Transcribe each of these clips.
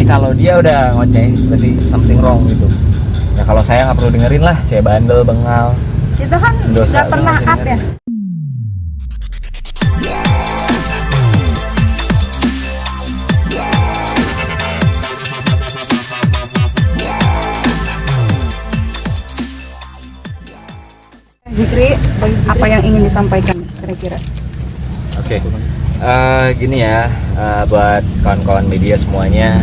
kalau dia udah ngoceh berarti something wrong gitu. Ya kalau saya nggak perlu dengerin lah, saya bandel, bengal. Kita kan nggak pernah up ya. Zikri, apa yang ingin disampaikan kira-kira? Oke. Gini ya, buat kawan-kawan media semuanya,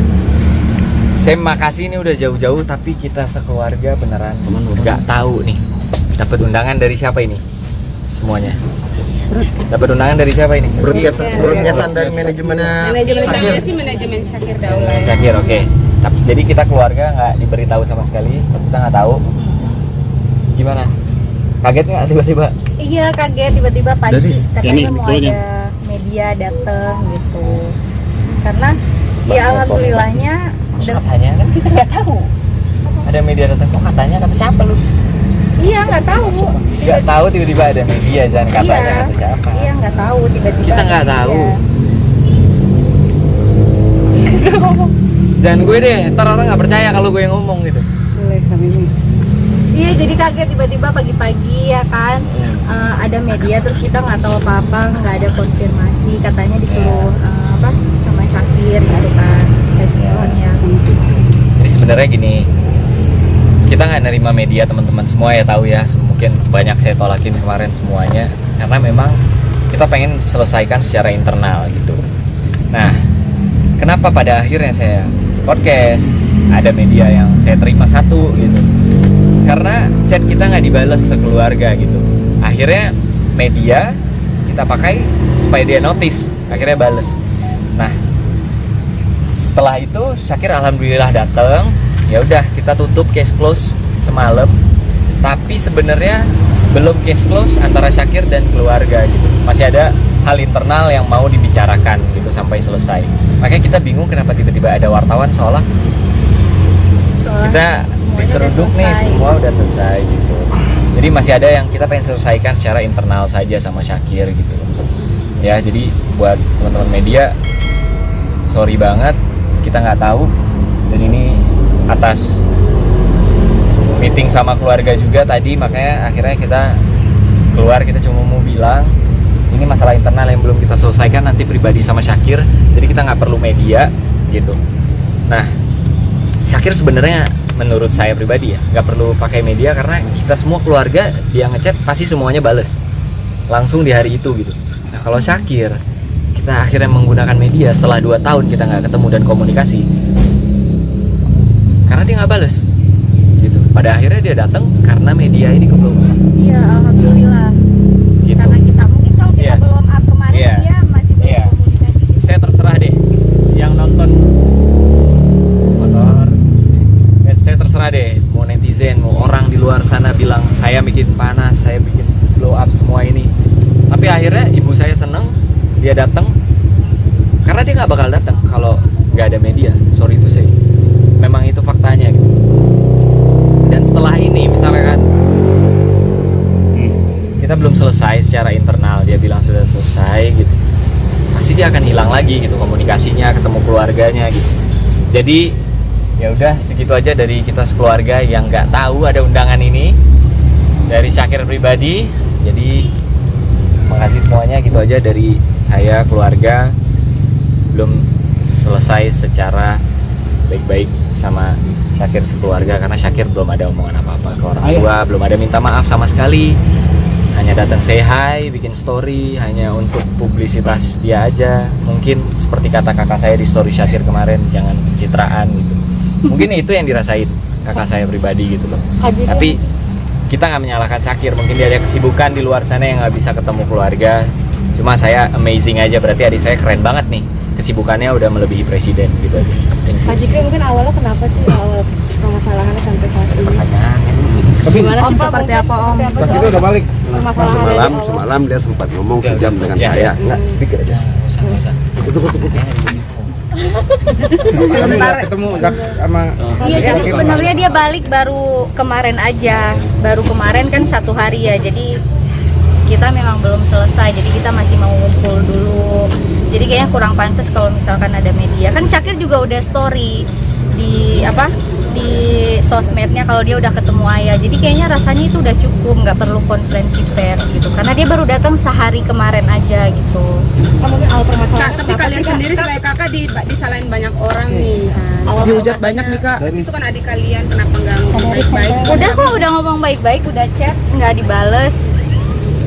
saya makasih ini udah jauh-jauh, tapi kita sekeluarga beneran nggak tahu nih dapat undangan dari siapa ini semuanya. Dapat undangan dari siapa ini? Broadcastan dari manajemennya. Manajemen Syakir Daulah. Syakir, oke. Jadi kita keluarga nggak diberitahu sama sekali, kita nggak tahu. Gimana? Kaget nggak tiba-tiba? Iya kaget tiba-tiba pagi Dari- katanya mau ada media dateng gitu. Karena ya alhamdulillahnya Katanya kan kita nggak tahu. Ada media datang kok katanya kata siapa lu? iya nggak tahu. Nggak tahu tiba-tiba ada media jangan katanya Iya, kata siapa? iya nggak tahu tiba-tiba. Kita nggak ada tahu. media. Jangan gue deh, ntar orang nggak percaya kalau gue yang ngomong gitu. Boleh kami ini. Iya jadi kaget tiba-tiba pagi-pagi ya kan. Ada media terus kita nggak tahu apa-apa, nggak ada konfirmasi, katanya disuruh apa sama Syakir gitu kan responnya. Jadi sebenarnya gini, kita nggak nerima media teman-teman semua ya tahu ya, mungkin banyak saya tolakin kemarin semuanya karena memang kita pengen selesaikan secara internal gitu. Nah, kenapa pada akhirnya saya podcast, ada media yang saya terima satu gitu, karena chat kita nggak dibalas sekeluarga gitu. Akhirnya media kita pakai supaya dia notice, akhirnya bales. Nah, setelah itu Syakir alhamdulillah datang. Ya udah kita tutup case close semalam. Tapi sebenarnya belum case close antara Syakir dan keluarga gitu. Masih ada hal internal yang mau dibicarakan gitu sampai selesai. Makanya kita bingung kenapa tiba-tiba ada wartawan seolah kita diseruduk nih semua udah selesai gitu. Jadi masih ada yang kita pengen selesaikan secara internal saja sama Syakir gitu. Ya jadi buat teman-teman media, sorry banget kita nggak tahu, dan ini atas meeting sama keluarga juga tadi, makanya akhirnya kita keluar, kita cuma mau bilang ini masalah internal yang belum kita selesaikan nanti pribadi sama Syakir, jadi kita nggak perlu media gitu. Nah, Syakir sebenarnya menurut saya pribadi ya nggak perlu pakai media karena kita semua keluarga dia ngechat pasti semuanya bales langsung di hari itu gitu. Nah kalau Syakir kita akhirnya menggunakan media setelah 2 tahun kita nggak ketemu dan komunikasi karena dia nggak bales gitu. Pada akhirnya dia datang karena media ini belum. Iya alhamdulillah. Gitu. Karena kita mungkin kalau kita Iya. belum up kemarin Iya. dia masih belum Iya. komunikasi. Saya terserah deh yang nonton motor. Saya terserah deh mau netizen, mau orang di luar sana bilang saya bikin panas, saya bikin blow up semua ini. Tapi akhirnya ibu saya seneng dia datang karena dia nggak bakal datang kalau nggak ada media. Sorry itu saya. Memang itu faktanya gitu. Dan setelah ini misalkan kita belum selesai secara internal, dia bilang sudah selesai gitu, pasti dia akan hilang lagi gitu komunikasinya, ketemu keluarganya gitu. Jadi ya udah segitu aja dari kita sekeluarga yang nggak tahu ada undangan ini dari Syakir pribadi. Jadi makasih semuanya, gitu aja dari saya keluarga. Belum selesai secara baik-baik sama Syakir sekeluarga karena Syakir belum ada omongan apa-apa ke orang tua, belum ada minta maaf sama sekali. Hanya datang say hi, bikin story hanya untuk publisitas dia aja. Mungkin seperti kata kakak saya di story Syakir kemarin, jangan pencitraan gitu. Mungkin itu yang dirasain kakak saya pribadi gitu loh. Tapi kita nggak menyalahkan Syakir, mungkin dia ada kesibukan di luar sana yang nggak bisa ketemu keluarga. Cuma saya amazing aja, berarti adik saya keren banget nih, kesibukannya udah melebihi presiden gitu aja. Pak Jikri mungkin awalnya kenapa sih awal permasalahannya sampai saat ini? Pertanyaan Tapi Gimana sih Pak? seperti apa Om? pas kita udah balik. Permasalahan Semalam dia sempat ngomong sejam dengan ya, saya. Nggak, sedikit aja. Nggak usah. Sebentar. Ketemu sama Iya jadi sebenarnya dia balik baru kemarin aja, baru kemarin kan 1 hari ya. Jadi kita memang belum selesai, jadi kita masih mau ngumpul dulu. Jadi kayaknya kurang pantas kalau misalkan ada media. Kan Syakir juga udah story di sosmednya kalau dia udah ketemu ayah. Jadi kayaknya rasanya itu udah cukup, nggak perlu konferensi pers gitu. Karena dia baru datang sehari kemarin aja gitu. Mungkin awal permasalahan. Tapi kalian sendiri sebagai kakak disalahin banyak orang nih. Dihujat banyak nih kak. Itu kan adik kalian, kenapa nggak ngomong baik-baik? Udah kok, udah ngomong baik-baik, udah chat, nggak dibales.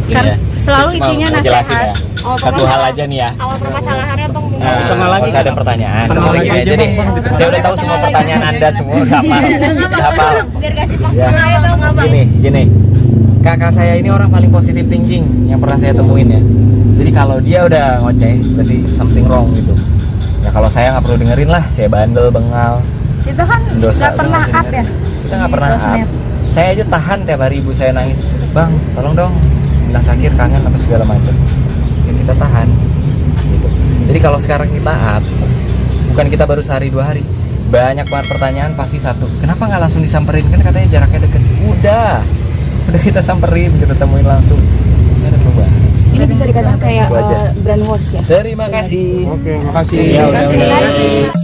Kan Iya. selalu Cuma isinya mau jelasin nasihat. ya. Satu hal aja nih ya. Awal permasalahannya bang. Nah, kalau ada pertanyaan, Tengah lagi gini aja, aja deh. Bang. Saya udah tahu semua pertanyaan Anda semua udah hafal. Udah hafal. Biar kasih pas. Ya. Gini. Kakak saya ini orang paling positive thinking yang pernah saya temuin ya. Jadi kalau dia udah ngoceh, berarti something wrong gitu. Ya kalau saya nggak perlu dengerin lah, saya bandel, bengal. Kita kan Dosa nggak pernah doang up ya. Kita nggak di pernah up. sosmed. Saya aja tahan tiap hari ibu saya nangis. Bang, tolong dong bilang Syakir kangen apa segala macam. Ya kita tahan. Gitu. Jadi kalau sekarang kita up, bukan kita baru sehari 2 hari. Banyak banget pertanyaan pasti satu. Kenapa nggak langsung disamperin? Kan katanya jaraknya deket. Udah kita samperin, kita temuin langsung. Nggak ada perubahan. Ini bisa dikatakan kayak Itu aja. brand wash ya. Terima kasih. Oke, makasih. Ya, udah, Terima kasih udah. lagi.